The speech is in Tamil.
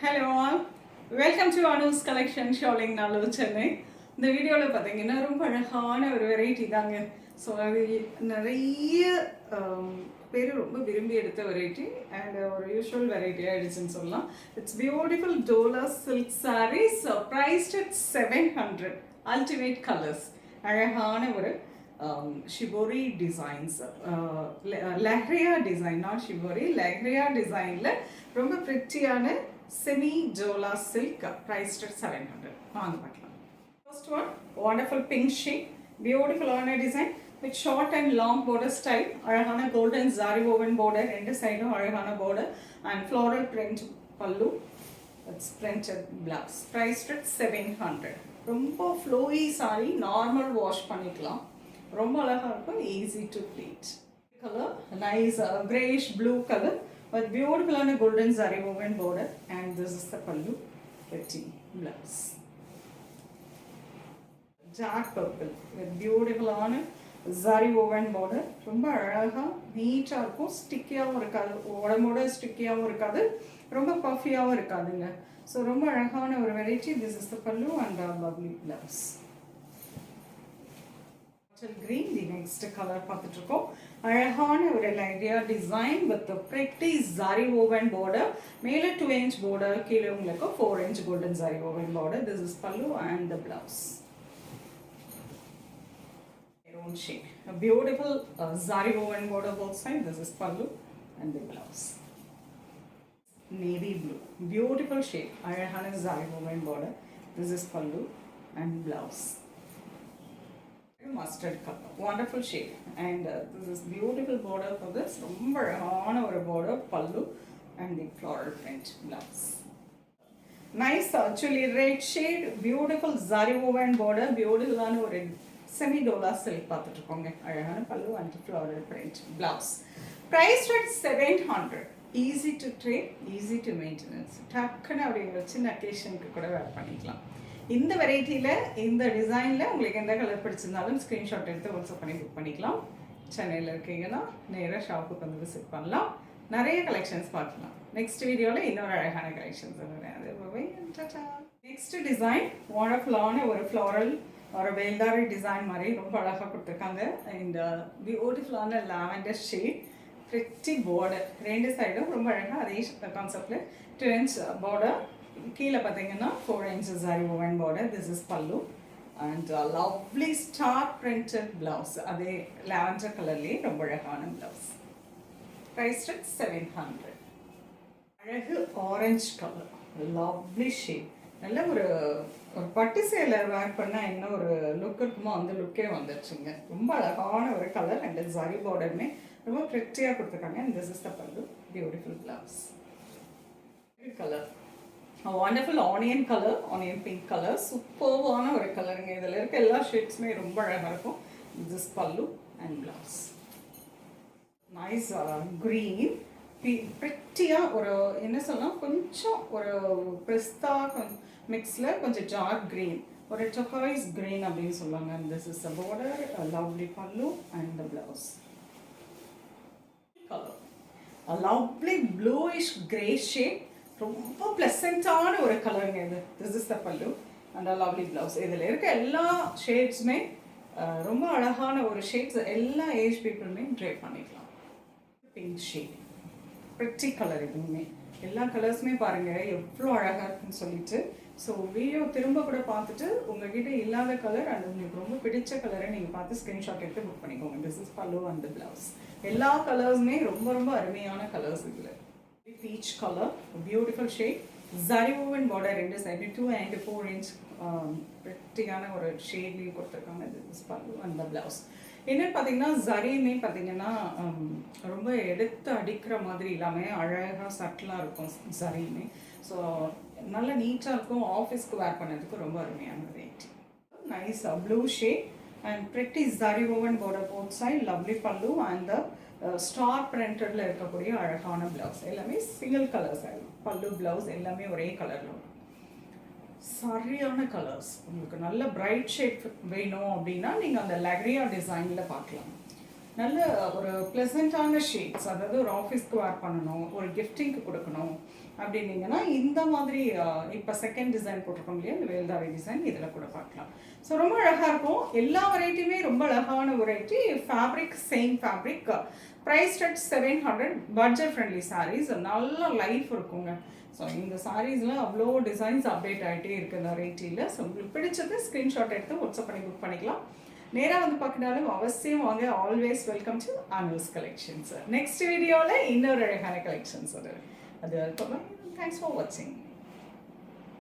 Hello all, welcome to Anu's collection Showing Nalur Chennai. இந்த வீடியோவில் பார்த்தீங்கன்னா ரொம்ப அழகான ஒரு வெரைட்டி தாங்க. ஸோ அது நிறைய பேர் ரொம்ப விரும்பி எடுத்த வெரைட்டி அண்ட் ஒரு யூஸ்வல் வெரைட்டியாக ஆயிடுச்சுன்னு சொல்லலாம். It's beautiful Dola silk saris priced at 700 ultimate colours. அழகான ஒரு shibori designs, leheriya design, not shibori, leheriya டிசைனில் ரொம்ப பிரிட்டியான semi Dola silk priced at 700. வாங்க பார்க்கலாம். First one, wonderful pink shade, beautiful on a design with short and long border style. அழகான golden zari woven border, ரெண்டு சைடும் அழகான border and floral print pallu. It's printed blouse. Priced at 700. ரொம்ப flowy saree, normal wash பண்ணிக்கலாம். ரொம்ப அழகா இருக்கும், easy to pleat. Color, nice grayish blue color. With beautiful on a golden zari woven border, and this is the pallu, pretty blouse. Dark purple with beautiful on a zari woven border. ரொம்ப அழகா நீட்டா இருக்கும், ஸ்டிக்கியாகவும் இருக்காது, உடம்போட ஸ்டிக்கியாகவும் இருக்காது, ரொம்ப பஃபியாகவும் இருக்காதுங்க. ஸோ ரொம்ப அழகான ஒரு variety. This is the pallu and lovely blouse. Green, the next color பார்த்துட்டு இருக்கோம். அழகான ஒரு லைடியா design with pretty zari woven border. மேலே 2 inch border, கீழே உங்களுக்கு 4 inch golden zari woven border. This is pallu and the blouse. Maroon shade, a beautiful zari woven border both sides. This is pallu and the blouse. Navy blue, beautiful shade, அழகான zari woven border. This is pallu and blouse. Mustard color, wonderful shade, and this is beautiful border for this. ரொம்ப அழகான ஒரு border, pallu and the floral print blouse. Nice actually red shade, beautiful zari woven border, beautiful ஆன ஒரு semi dola silk பார்த்துட்டு இருக்கோங்க. அழகான pallu and floral print blouse. Priced at 700. Easy to trade, easy to maintenance. டக்குன்னு அப்படி ஒரு சின்ன அக்கேஷனுக்கு கூட வேர் பண்ணிக்கலாம். இந்த வெரைட்டியில் இந்த டிசைனில் உங்களுக்கு எந்த கலர் பிடிச்சிருந்தாலும் ஸ்க்ரீன்ஷாட் எடுத்து வாட்ஸ்அப் பண்ணி புக் பண்ணிக்கலாம். சென்னையில் இருக்கீங்கன்னா நேராக ஷாப்புக்கு வந்து விசிட் பண்ணலாம், நிறைய கலெக்ஷன்ஸ் பார்க்கலாம். நெக்ஸ்ட் வீடியோவில் இன்னொரு அழகான கலெக்ஷன்ஸ் வருவேன். நெக்ஸ்ட் டிசைன் வண்டர்ஃபுல்லான ஒரு ஃப்ளாரல் ஒரு வேல்தாரி டிசைன் மாதிரி ரொம்ப அழகாக கொடுத்துருக்காங்க. இந்த பியூட்டிஃபுல்லான லாவெண்டர் ஷேட், பிரிட்டி பார்டர், ரெண்டு சைடும் ரொம்ப அழகாக அதே கான்செப்டில் 2 inch பார்டர். கீழே பார்த்தீங்கன்னா 4 inch zari woven border. This is pallu and a lovely star printed blouse. அதே lavender கலர்லேயே ரொம்ப அழகான blouse. Priced at 700. அழகு ஆரஞ்சு கலர், lovely shade. நல்ல ஒரு பட்டு சேலை வேர் பண்ணால் என்ன ஒரு லுக் இருக்குமோ அந்த லுக்கே வந்துடுச்சுங்க. ரொம்ப அழகான ஒரு கலர் அண்ட் zari borderமே ரொம்ப ப்ரிட்டியாக கொடுத்துருக்காங்க. And this is the pallu, beautiful blouse. Colour wonderful onion color, onion pink color, சூப்பர்வான ஒரு கலருங்க. இதில் இருக்க எல்லா ஷேட்ஸுமே ரொம்ப அழகாக இருக்கும். This pallu and blouse. Nice green, ப்ரிட்டியாக ஒரு என்ன சொல்லலாம், கொஞ்சம் ஒரு பிஸ்தா மிக்ஸில் கொஞ்சம் டார்க் க்ரீன், ஒரு டொக்காய்ஸ் க்ரீன் அப்படின்னு சொல்லுவாங்க. And this is the border, a lovely pallu and the blouse. Color, a lovely bluish grey shade, ரொம்ப ப்ளசண்ட்டான ஒரு கலருங்க இது. This is the pallu and a lovely blouse. இதில் இருக்க எல்லா ஷேட்ஸுமே ரொம்ப அழகான ஒரு ஷேட்ஸ், எல்லா ஏஜ் பீப்புளுமே ட்ரை பண்ணிக்கலாம். பிங்க் ஷேட், ப்ரிட்டி கலர், இதுவுமே எல்லா கலர்ஸுமே பாருங்கள் எவ்வளோ அழகாக இருக்குன்னு சொல்லிட்டு. ஸோ வீடியோ திரும்ப கூட பார்த்துட்டு உங்ககிட்ட இல்லாத கலர் அண்ட் உங்களுக்கு ரொம்ப பிடிச்ச கலரை நீங்கள் பார்த்து ஸ்க்ரீன்ஷாட் எடுத்து புக் பண்ணிக்கோங்க. திஸ் இஸ் பல்லு அண்ட் ப்ளவுஸ். எல்லா கலர்ஸுமே ரொம்ப ரொம்ப அருமையான கலர்ஸ். இதில் peach color, beautiful shade, zari woven border, ரெண்டு சைடு 2 and 4 inch prettyயான ஒரு ஷேட்லேயும் கொடுத்துருக்காங்க. this pallu and the blouse. என்னன்னு பார்த்தீங்கன்னா ஜரியுமே பார்த்தீங்கன்னா ரொம்ப எடுத்து அடிக்கிற மாதிரி இல்லாமல் அழகாக சட்டிலாக இருக்கும் ஜரியுமே. ஸோ நல்லா நீட்டாக இருக்கும், ஆஃபீஸ்க்கு வேர் பண்ணதுக்கு ரொம்ப அருமையான variety. Nice blue shade and pretty zari woven border both side, lovely pallu and the star பிரிண்டடில் இருக்கக்கூடிய அழகான ப்ளவுஸ். எல்லாமே சிங்கிள் கலர்ஸ் ஆகும். பல்லு ப்ளவுஸ் எல்லாமே ஒரே கலரில் சரியான கலர்ஸ். உங்களுக்கு நல்ல பிரைட் ஷேட் வேணும் அப்படின்னா நீங்கள் அந்த லெஹ்ரியா டிசைனில் பார்க்கலாம். நல்ல ஒரு ப்ளசண்ட்டான ஷேட்ஸ், அதாவது ஒரு ஆஃபீஸ்க்கு வேர் பண்ணணும், ஒரு கிஃப்டிங்க்கு கொடுக்கணும் அப்படின்னீங்கன்னா இந்த மாதிரி இப்போ செகண்ட் டிசைன் போட்டிருக்கோம் இல்லையா, இந்த வேல்தாரி டிசைன், இதில் கூட பார்க்கலாம். ஸோ ரொம்ப அழகாக இருக்கும். எல்லா வெரைட்டியுமே ரொம்ப அழகான variety. Fabric same fabric, price at 700, budget friendly sarees, நல்ல லைஃப் இருக்குங்க. ஸோ இந்த சாரீஸில் அவ்வளோ டிசைன்ஸ் அப்டேட் ஆகிட்டே இருக்குது இந்த வெரைட்டியில். ஸோ உங்களுக்கு பிடிச்சது ஸ்க்ரீன்ஷாட் எடுத்து வாட்ஸ்அப் பண்ணி புக் பண்ணிக்கலாம். நேராக வந்து பார்க்கனாலும் அவசியம் வாங்க. Always welcome to Anu's collections. Next வீடியோவில் இன்னொரு அழகான கலெக்ஷன்ஸ் அது. தேங்க்ஸ் ஃபார் வாட்சிங்.